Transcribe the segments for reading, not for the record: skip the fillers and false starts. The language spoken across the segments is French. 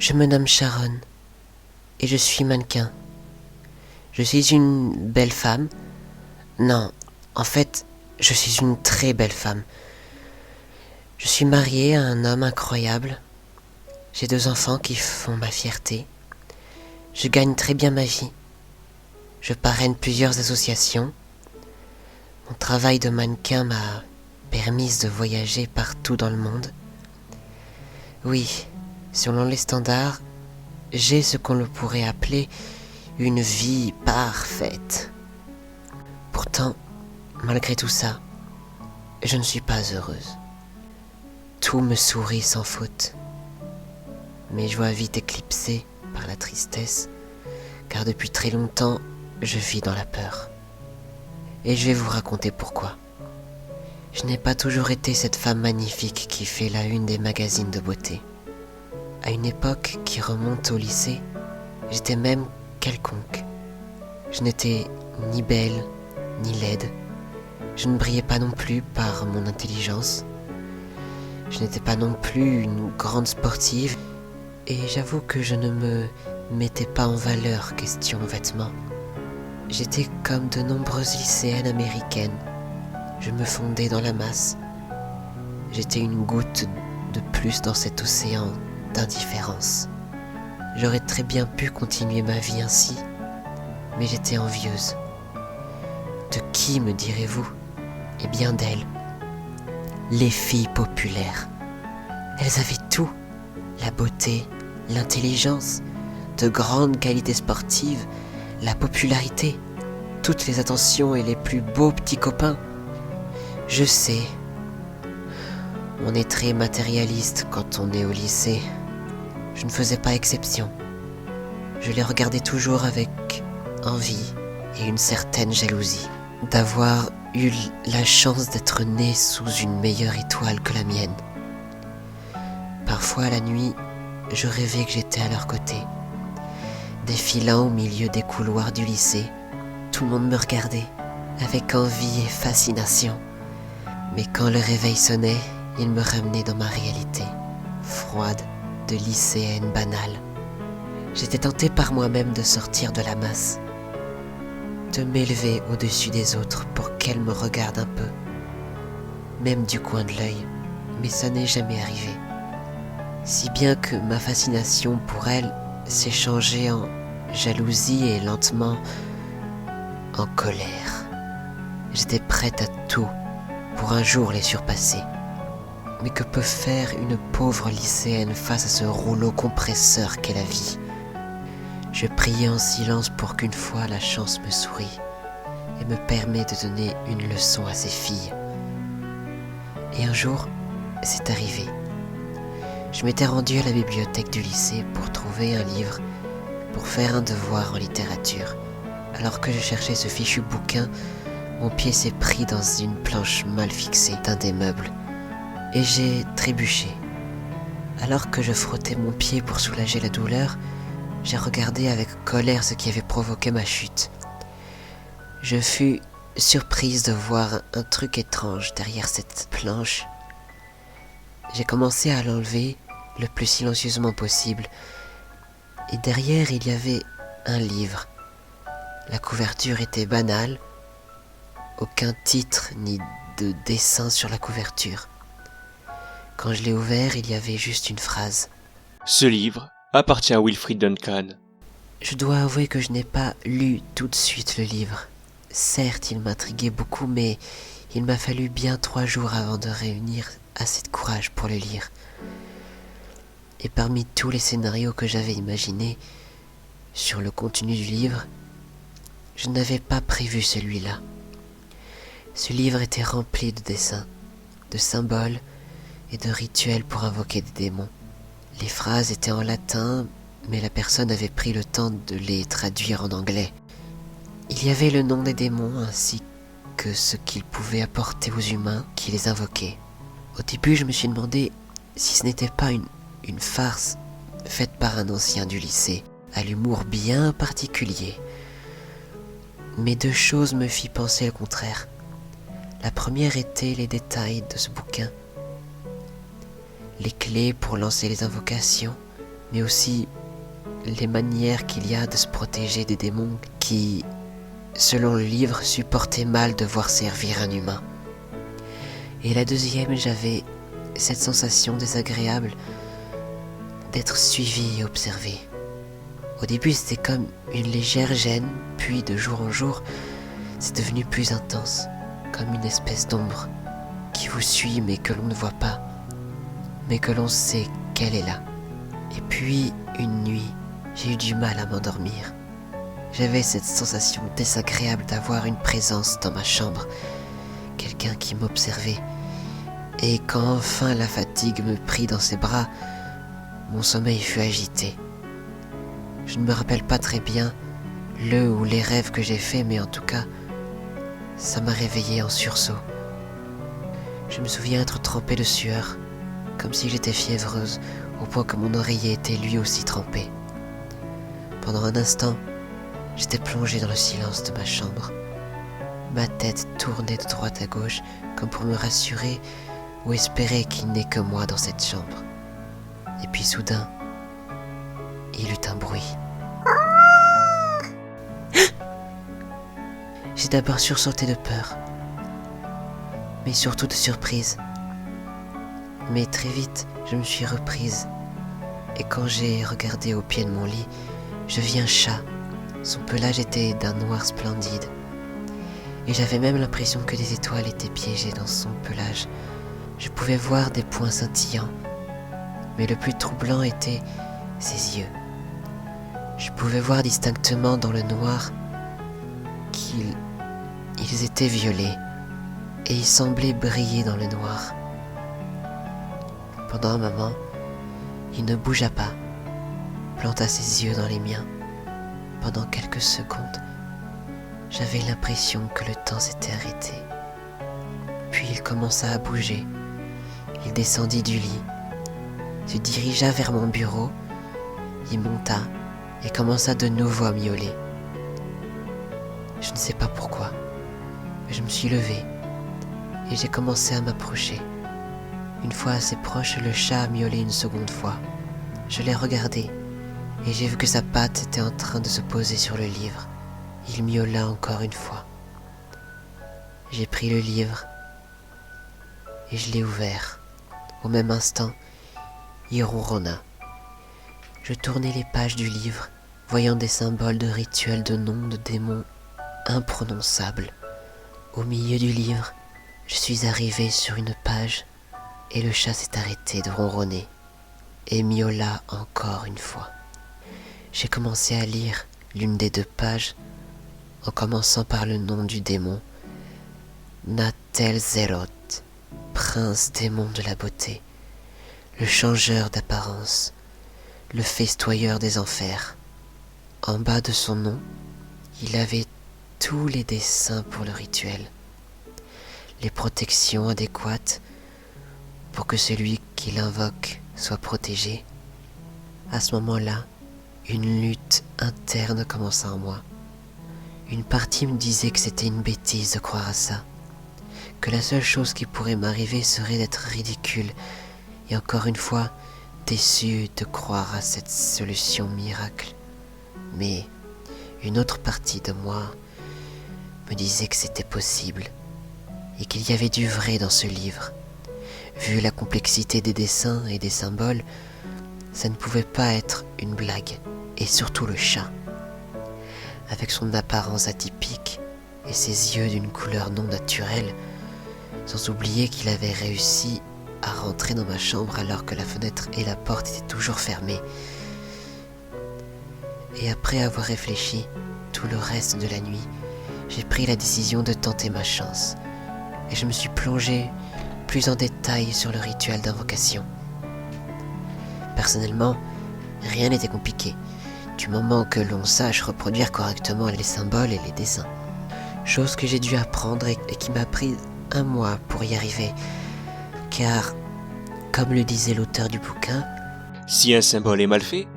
Je me nomme Sharon et je suis mannequin. Je suis une belle femme. Non, en fait, je suis une très belle femme. Je suis mariée à un homme incroyable. J'ai 2 enfants qui font ma fierté. Je gagne très bien ma vie. Je parraine plusieurs associations. Mon travail de mannequin m'a permis de voyager partout dans le monde. Oui, selon les standards, j'ai ce qu'on pourrait appeler une vie parfaite. Pourtant, malgré tout ça, je ne suis pas heureuse. Tout me sourit sans faute. Mes joies vite éclipsées par la tristesse, car depuis très longtemps, je vis dans la peur. Et je vais vous raconter pourquoi. Je n'ai pas toujours été cette femme magnifique qui fait la une des magazines de beauté. À une époque qui remonte au lycée, j'étais même quelconque. Je n'étais ni belle, ni laide. Je ne brillais pas non plus par mon intelligence. Je n'étais pas non plus une grande sportive. Et j'avoue que je ne me mettais pas en valeur question vêtements. J'étais comme de nombreuses lycéennes américaines. Je me fondais dans la masse. J'étais une goutte de plus dans cet océan d'indifférence. J'aurais très bien pu continuer ma vie ainsi, mais j'étais envieuse. De qui, me direz-vous? Eh bien d'elles. Les filles populaires. Elles avaient tout. La beauté, l'intelligence, de grandes qualités sportives, la popularité, toutes les attentions et les plus beaux petits copains. Je sais, on est très matérialiste quand on est au lycée. Je ne faisais pas exception. Je les regardais toujours avec envie et une certaine jalousie d'avoir eu la chance d'être né sous une meilleure étoile que la mienne. Parfois la nuit, je rêvais que j'étais à leur côté, défilant au milieu des couloirs du lycée. Tout le monde me regardait, avec envie et fascination. Mais quand le réveil sonnait, il me ramenait dans ma réalité, froide, de lycéenne banale. J'étais tentée par moi-même de sortir de la masse, de m'élever au-dessus des autres pour qu'elles me regardent un peu, même du coin de l'œil, mais ça n'est jamais arrivé. Si bien que ma fascination pour elles s'est changée en jalousie et lentement en colère. J'étais prête à tout pour un jour les surpasser. Mais que peut faire une pauvre lycéenne face à ce rouleau compresseur qu'est la vie? Je priais en silence pour qu'une fois la chance me sourie et me permet de donner une leçon à ces filles. Et un jour, c'est arrivé. Je m'étais rendu à la bibliothèque du lycée pour trouver un livre pour faire un devoir en littérature. Alors que je cherchais ce fichu bouquin, mon pied s'est pris dans une planche mal fixée d'un des meubles et j'ai trébuché. Alors que je frottais mon pied pour soulager la douleur, j'ai regardé avec colère ce qui avait provoqué ma chute. Je fus surprise de voir un truc étrange derrière cette planche. J'ai commencé à l'enlever le plus silencieusement possible. Et derrière, il y avait un livre. La couverture était banale. Aucun titre ni de dessin sur la couverture. Quand je l'ai ouvert, il y avait juste une phrase. Ce livre appartient à Wilfrid Duncan. Je dois avouer que je n'ai pas lu tout de suite le livre. Certes, il m'intriguait beaucoup, mais il m'a fallu bien 3 jours avant de réunir assez de courage pour le lire. Et parmi tous les scénarios que j'avais imaginés sur le contenu du livre, je n'avais pas prévu celui-là. Ce livre était rempli de dessins, de symboles et de rituels pour invoquer des démons. Les phrases étaient en latin, mais la personne avait pris le temps de les traduire en anglais. Il y avait le nom des démons ainsi que ce qu'ils pouvaient apporter aux humains qui les invoquaient. Au début, je me suis demandé si ce n'était pas une farce faite par un ancien du lycée, à l'humour bien particulier. Mais 2 choses me firent penser le contraire. La première était les détails de ce bouquin. Les clés pour lancer les invocations, mais aussi les manières qu'il y a de se protéger des démons qui, selon le livre, supportaient mal devoir servir un humain. Et la deuxième, j'avais cette sensation désagréable d'être suivi et observé. Au début, c'était comme une légère gêne, puis de jour en jour, c'est devenu plus intense, comme une espèce d'ombre qui vous suit mais que l'on ne voit pas, mais que l'on sait qu'elle est là. Et puis, une nuit, j'ai eu du mal à m'endormir. J'avais cette sensation désagréable d'avoir une présence dans ma chambre, quelqu'un qui m'observait. Et quand enfin la fatigue me prit dans ses bras, mon sommeil fut agité. Je ne me rappelle pas très bien le ou les rêves que j'ai faits, mais en tout cas, ça m'a réveillé en sursaut. Je me souviens être trempé de sueur, comme si j'étais fiévreuse, au point que mon oreiller était lui aussi trempé. Pendant un instant, j'étais plongé dans le silence de ma chambre. Ma tête tournait de droite à gauche, comme pour me rassurer ou espérer qu'il n'est que moi dans cette chambre. Et puis soudain, il eut un bruit. J'ai d'abord sursauté de peur, mais surtout de surprise. Mais très vite, je me suis reprise, et quand j'ai regardé au pied de mon lit, je vis un chat. Son pelage était d'un noir splendide, et j'avais même l'impression que des étoiles étaient piégées dans son pelage. Je pouvais voir des points scintillants, mais le plus troublant était ses yeux. Je pouvais voir distinctement dans le noir qu'ils étaient violets, et ils semblaient briller dans le noir. Pendant un moment, il ne bougea pas, planta ses yeux dans les miens. Pendant quelques secondes, j'avais l'impression que le temps s'était arrêté. Puis il commença à bouger. Il descendit du lit, se dirigea vers mon bureau, y monta et commença de nouveau à miauler. Je ne sais pas pourquoi, mais je me suis levé et j'ai commencé à m'approcher. Une fois assez proche, le chat a miaulé une seconde fois. Je l'ai regardé et j'ai vu que sa patte était en train de se poser sur le livre. Il miaula encore une fois. J'ai pris le livre et je l'ai ouvert. Au même instant, il ronronna. Je tournai les pages du livre, voyant des symboles de rituels de noms de démons imprononçables. Au milieu du livre, je suis arrivé sur une page et le chat s'est arrêté de ronronner et miaula encore une fois. J'ai commencé à lire l'une des deux pages en commençant par le nom du démon, Natel-Zeroth, prince démon de la beauté, le changeur d'apparence, le festoyeur des enfers. En bas de son nom, il avait tous les dessins pour le rituel, les protections adéquates pour que celui qui l'invoque soit protégé. À ce moment-là, une lutte interne commença en moi. Une partie me disait que c'était une bêtise de croire à ça, que la seule chose qui pourrait m'arriver serait d'être ridicule, et encore une fois, déçu de croire à cette solution miracle. Mais une autre partie de moi me disait que c'était possible, et qu'il y avait du vrai dans ce livre. Vu la complexité des dessins et des symboles, ça ne pouvait pas être une blague, et surtout le chat. Avec son apparence atypique et ses yeux d'une couleur non naturelle, sans oublier qu'il avait réussi à rentrer dans ma chambre alors que la fenêtre et la porte étaient toujours fermées. Et après avoir réfléchi tout le reste de la nuit, j'ai pris la décision de tenter ma chance, et je me suis plongé plus en détail sur le rituel d'invocation. Personnellement, rien n'était compliqué, du moment que l'on sache reproduire correctement les symboles et les dessins. Chose que j'ai dû apprendre et qui m'a pris 1 mois pour y arriver, car, comme le disait l'auteur du bouquin, Si un symbole est mal fait,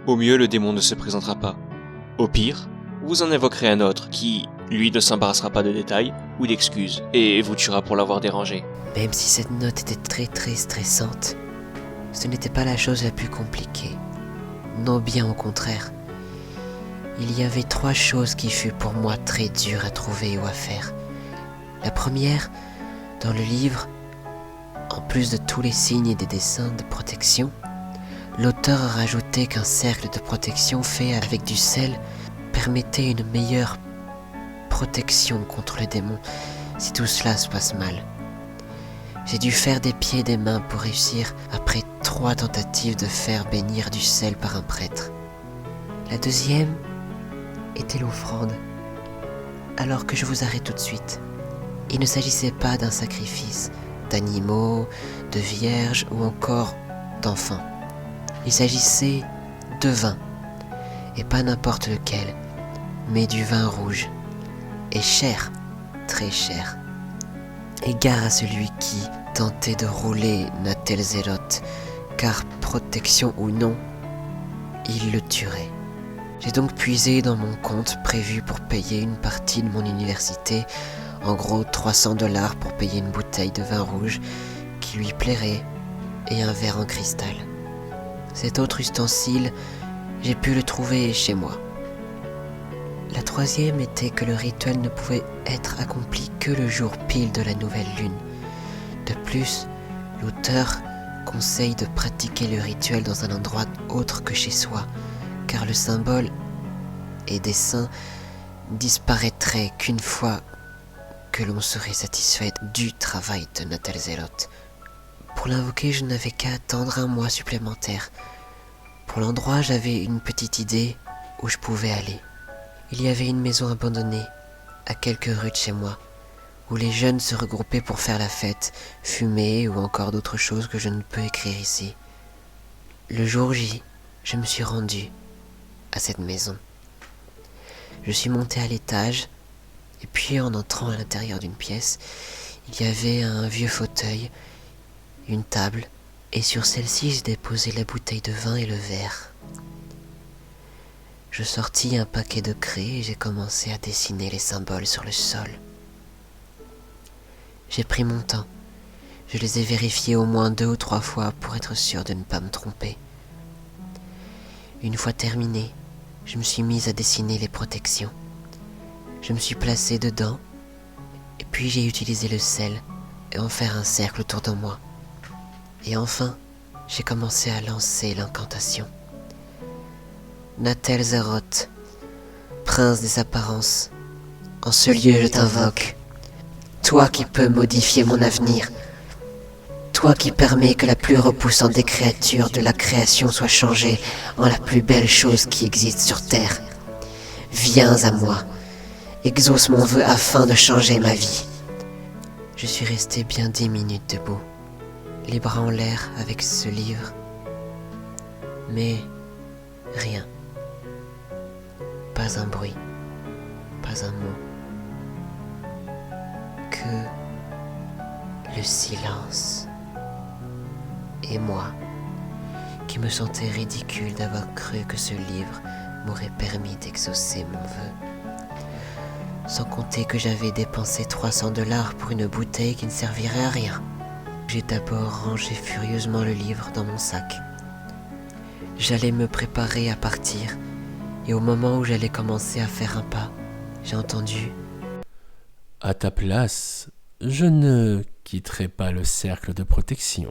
au mieux le démon ne se présentera pas. Au pire, vous en invoquerez un autre qui, lui, ne s'embarrassera pas de détails ou d'excuses et vous tuera pour l'avoir dérangé. même si cette note était très très stressante, ce n'était pas la chose la plus compliquée. Non, bien au contraire. Il y avait 3 choses qui furent pour moi très dures à trouver ou à faire. La première, dans le livre, en plus de tous les signes et des dessins de protection, l'auteur a rajouté qu'un cercle de protection fait avec du sel permettait une meilleure protection contre le démon si tout cela se passe mal. J'ai dû faire des pieds et des mains pour réussir après 3 tentatives de faire bénir du sel par un prêtre. La deuxième était l'offrande. Alors que je vous arrête tout de suite. Il ne s'agissait pas d'un sacrifice, d'animaux, de vierges ou encore d'enfants. Il s'agissait de vin, et pas n'importe lequel, mais du vin rouge, et cher, très cher. Et gare à celui qui tentait de rouler Natel-Zélote, car protection ou non, il le tuerait. J'ai donc puisé dans mon compte prévu pour payer une partie de mon université, en gros $300 pour payer une bouteille de vin rouge qui lui plairait et un verre en cristal. Cet autre ustensile, j'ai pu le trouver chez moi. La troisième était que le rituel ne pouvait être accompli que le jour pile de la nouvelle lune. De plus, l'auteur conseille de pratiquer le rituel dans un endroit autre que chez soi, car le symbole et dessin disparaîtrait qu'une fois que l'on serait satisfait du travail de Natel-Zélote. Pour l'invoquer, je n'avais qu'à attendre un mois supplémentaire. Pour l'endroit, j'avais une petite idée où je pouvais aller. Il y avait une maison abandonnée, à quelques rues de chez moi, où les jeunes se regroupaient pour faire la fête, fumer ou encore d'autres choses que je ne peux écrire ici. Le jour J, je me suis rendu à cette maison. Je suis monté à l'étage, et puis en entrant à l'intérieur d'une pièce, il y avait un vieux fauteuil, une table, et sur celle-ci j'ai déposé la bouteille de vin et le verre. Je sortis un paquet de craies et j'ai commencé à dessiner les symboles sur le sol. J'ai pris mon temps. Je les ai vérifiés au moins 2 ou 3 fois pour être sûr de ne pas me tromper. Une fois terminé, je me suis mise à dessiner les protections. Je me suis placé dedans, et puis j'ai utilisé le sel et en faire un cercle autour de moi. Et enfin, j'ai commencé à lancer l'incantation. Natel-Zélote, prince des apparences, en ce lieu je t'invoque. Toi qui peux modifier mon avenir, toi qui permets que la plus repoussante des créatures de la création soit changée en la plus belle chose qui existe sur terre. Viens à moi, exauce mon vœu afin de changer ma vie. Je suis resté bien 10 minutes debout, les bras en l'air avec ce livre, mais rien. Pas un bruit, pas un mot, que le silence. Et moi, qui me sentais ridicule d'avoir cru que ce livre m'aurait permis d'exaucer mon vœu. Sans compter que j'avais dépensé $300 pour une bouteille qui ne servirait à rien. J'ai d'abord rangé furieusement le livre dans mon sac. J'allais me préparer à partir, et au moment où j'allais commencer à faire un pas, j'ai entendu « À ta place, je ne quitterai pas le cercle de protection. »